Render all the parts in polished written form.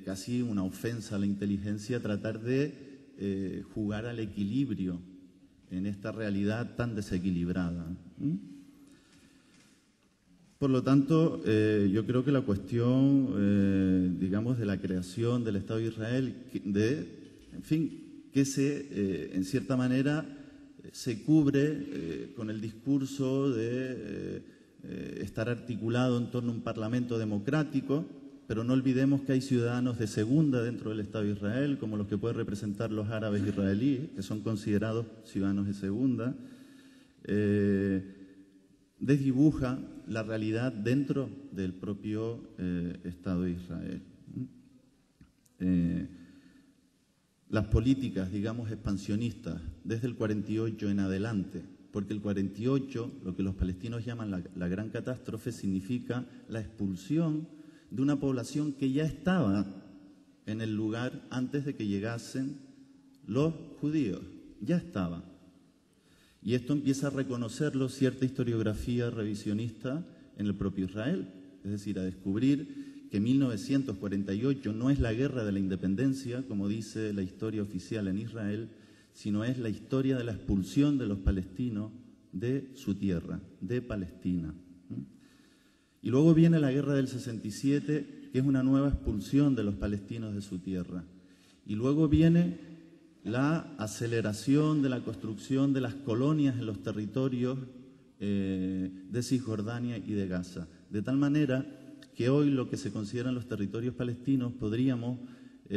casi una ofensa a la inteligencia tratar de jugar al equilibrio en esta realidad tan desequilibrada. Por lo tanto, yo creo que la cuestión, digamos, de la creación del Estado de Israel, en fin, que en cierta manera, se cubre con el discurso de estar articulado en torno a un parlamento democrático, pero no olvidemos que hay ciudadanos de segunda dentro del Estado de Israel, como los que pueden representar los árabes israelíes, que son considerados ciudadanos de segunda. Desdibuja la realidad dentro del propio Estado de Israel. Las políticas, digamos, expansionistas, desde el 48 en adelante, porque el 48, lo que los palestinos llaman la gran catástrofe, significa la expulsión de una población que ya estaba en el lugar antes de que llegasen los judíos, ya estaba. Y esto empieza a reconocerlo cierta historiografía revisionista en el propio Israel, es decir, a descubrir que 1948 no es la guerra de la independencia, como dice la historia oficial en Israel, sino es la historia de la expulsión de los palestinos de su tierra, de Palestina. Y luego viene la guerra del 67, que es una nueva expulsión de los palestinos de su tierra. Y luego viene la aceleración de la construcción de las colonias en los territorios de Cisjordania y de Gaza. De tal manera que hoy lo que se consideran los territorios palestinos podríamos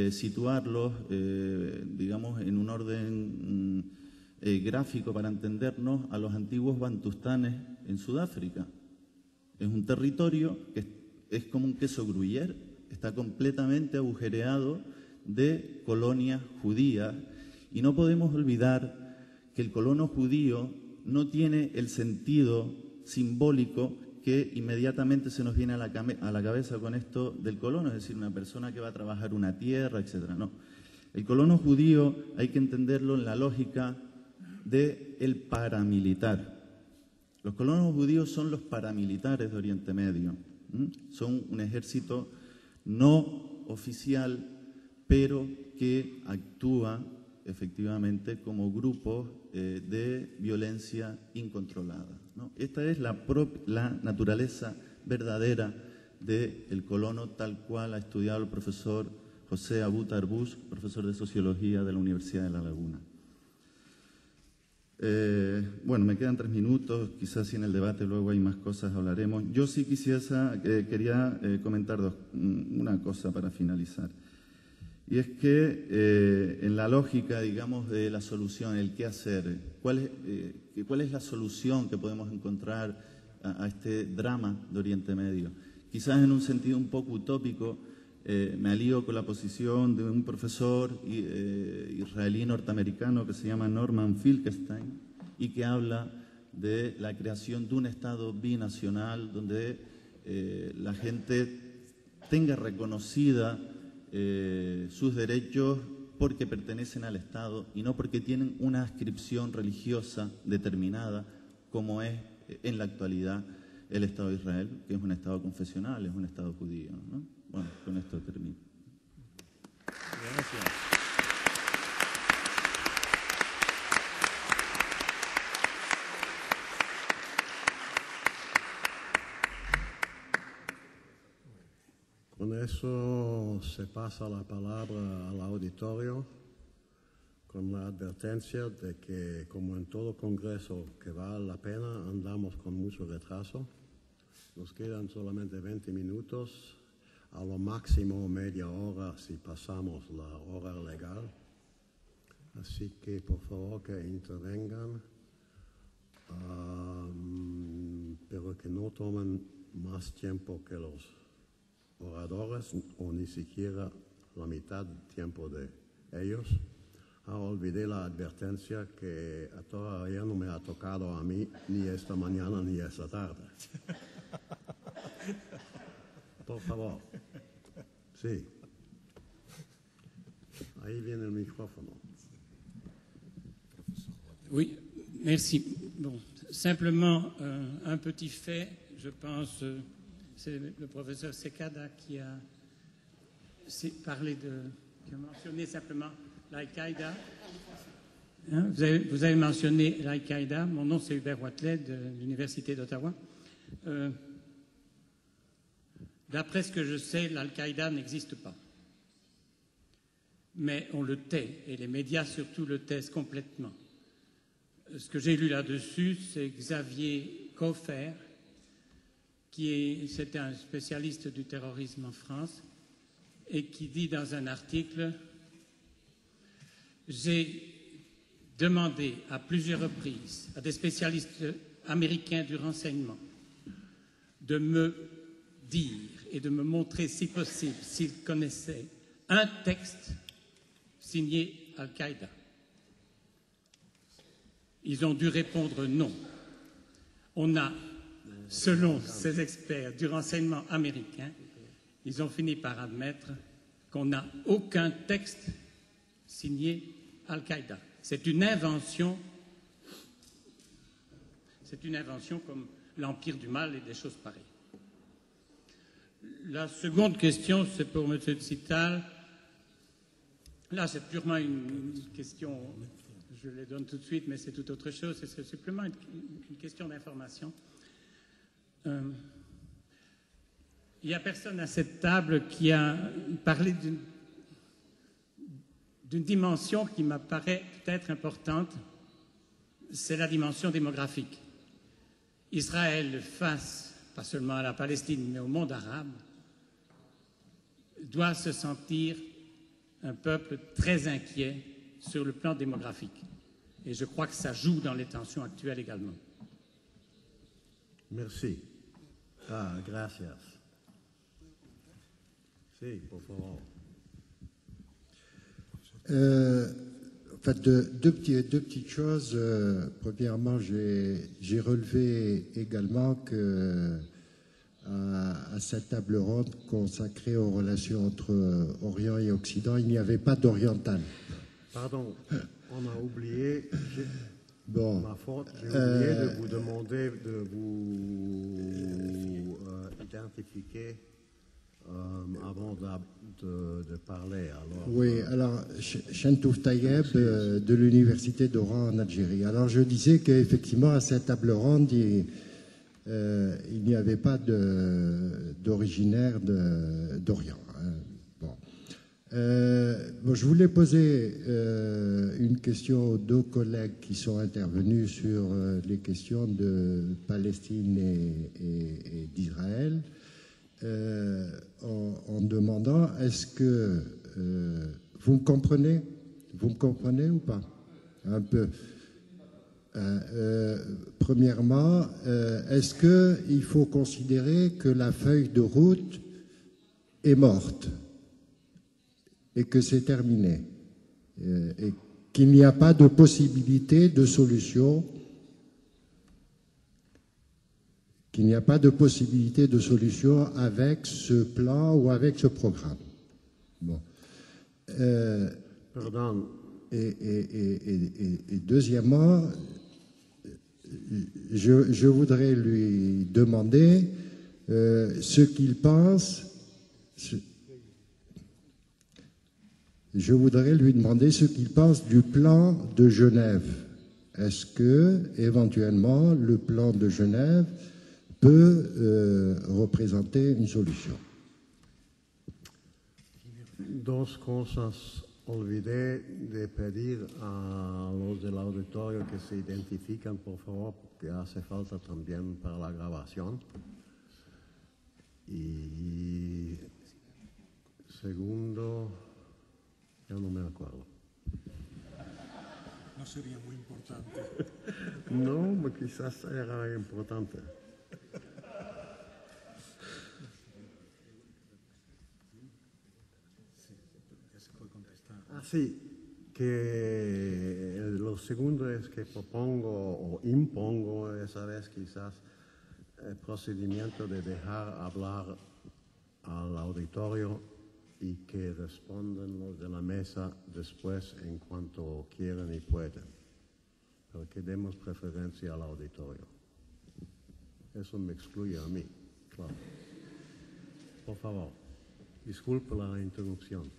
situarlos, digamos, en un orden gráfico para entendernos a los antiguos bantustanes en Sudáfrica. Es un territorio que es como un queso gruyère, está completamente agujereado de colonias judías y no podemos olvidar que el colono judío no tiene el sentido simbólico que inmediatamente se nos viene a la cabeza con esto del colono, es decir, una persona que va a trabajar una tierra, etc. No. El colono judío hay que entenderlo en la lógica del paramilitar. Los colonos judíos son los paramilitares de Oriente Medio. Son un ejército no oficial, pero que actúa efectivamente como grupos de violencia incontrolada, ¿no? Esta es la naturaleza verdadera del colono, tal cual ha estudiado el profesor José Abu Tarbush, profesor de Sociología de la Universidad de La Laguna. Bueno, me quedan 3 minutos, quizás si en el debate luego hay más cosas hablaremos. Yo sí quería comentar una cosa para finalizar. Y es que en la lógica, digamos, de la solución, el qué hacer, ¿cuál es la solución que podemos encontrar a este drama de Oriente Medio? Quizás en un sentido un poco utópico, me alío con la posición de un profesor israelí norteamericano que se llama Norman Finkelstein y que habla de la creación de un Estado binacional donde la gente tenga reconocida sus derechos porque pertenecen al Estado y no porque tienen una adscripción religiosa determinada, como es en la actualidad el Estado de Israel, que es un Estado confesional, es un Estado judío, ¿no? Bueno, con esto termino. Gracias. Con eso se pasa la palabra al auditorio con la advertencia de que, como en todo congreso que vale la pena, andamos con mucho retraso. Nos quedan solamente 20 minutos, a lo máximo media hora si pasamos la hora legal. Así que, por favor, que intervengan, pero que no tomen más tiempo que los oradores o ni siquiera la mitad del tiempo de ellos. Olvidé la advertencia que todavía no me ha tocado a mí ni esta mañana ni esta tarde. Por favor. Sí. Ahí viene el micrófono. Oui, merci. Bon, simplement un petit fait, je pense, c'est le professeur Sekada qui a mentionné simplement l'Al-Qaïda. Hein, vous avez mentionné l'Al-Qaïda. Mon nom, c'est Hubert Wathelet de l'Université d'Ottawa. D'après ce que je sais, l'Al-Qaïda n'existe pas. Mais on le tait, et les médias surtout le taisent complètement. Ce que j'ai lu là-dessus, c'est Xavier Kaufer, c'était un spécialiste du terrorisme en France, et qui dit dans un article « J'ai demandé à plusieurs reprises à des spécialistes américains du renseignement de me dire et de me montrer, si possible, s'ils connaissaient un texte signé Al-Qaïda. Ils ont dû répondre non. On a, selon ces experts du renseignement américain, ils ont fini par admettre qu'on n'a aucun texte signé Al-Qaïda. C'est une invention comme l'Empire du Mal et des choses pareilles. La seconde question, c'est pour M. Tsital. Là, c'est purement une question, je les donne tout de suite, mais c'est tout autre chose. C'est simplement une question d'information. Il n'y a personne à cette table qui a parlé d'une dimension qui m'apparaît peut-être importante, c'est la dimension démographique. Israël, face, pas seulement à la Palestine, mais au monde arabe, doit se sentir un peuple très inquiet sur le plan démographique. Et je crois que ça joue dans les tensions actuelles également. Merci. Gracias. Si, por favor. En fait, deux petites choses. Premièrement, j'ai relevé également que à cette table ronde consacrée aux relations entre Orient et Occident, il n'y avait pas d'oriental. Pardon, on a oublié, bon, ma faute, j'ai oublié de vous demander de vous identifier avant de parler. Alors, oui, alors, Chentouf Tayeb de l'Université d'Oran en Algérie. Alors, je disais qu'effectivement, à cette table ronde, il n'y avait pas d'originaire d'Orient. Hein. Bon. Je voulais poser une question aux deux collègues qui sont intervenus sur les questions de Palestine et d'Israël. En demandant est-ce que vous me comprenez ou pas un peu premièrement, est-ce qu'il faut considérer que la feuille de route est morte et que c'est terminé et qu'il n'y a pas de possibilité de solution avec ce plan ou avec ce programme. Bon. Pardon. Et deuxièmement, je voudrais lui demander ce qu'il pense. Je voudrais lui demander ce qu'il pense du plan de Genève. Est-ce que, éventuellement, le plan de Genève peut représenter une solution? Dos cosas. Olvidé de pedir a los del auditorio que se identifican, por favor, porque hace falta también para la grabación. Y segundo, yo no me acuerdo. No sería muy importante. No, quizás era importante. Sí, que lo segundo es que propongo o impongo esa vez quizás el procedimiento de dejar hablar al auditorio y que respondan los de la mesa después en cuanto quieran y puedan, pero que demos preferencia al auditorio. Eso me excluye a mí, claro. Por favor. Disculpe la interrupción.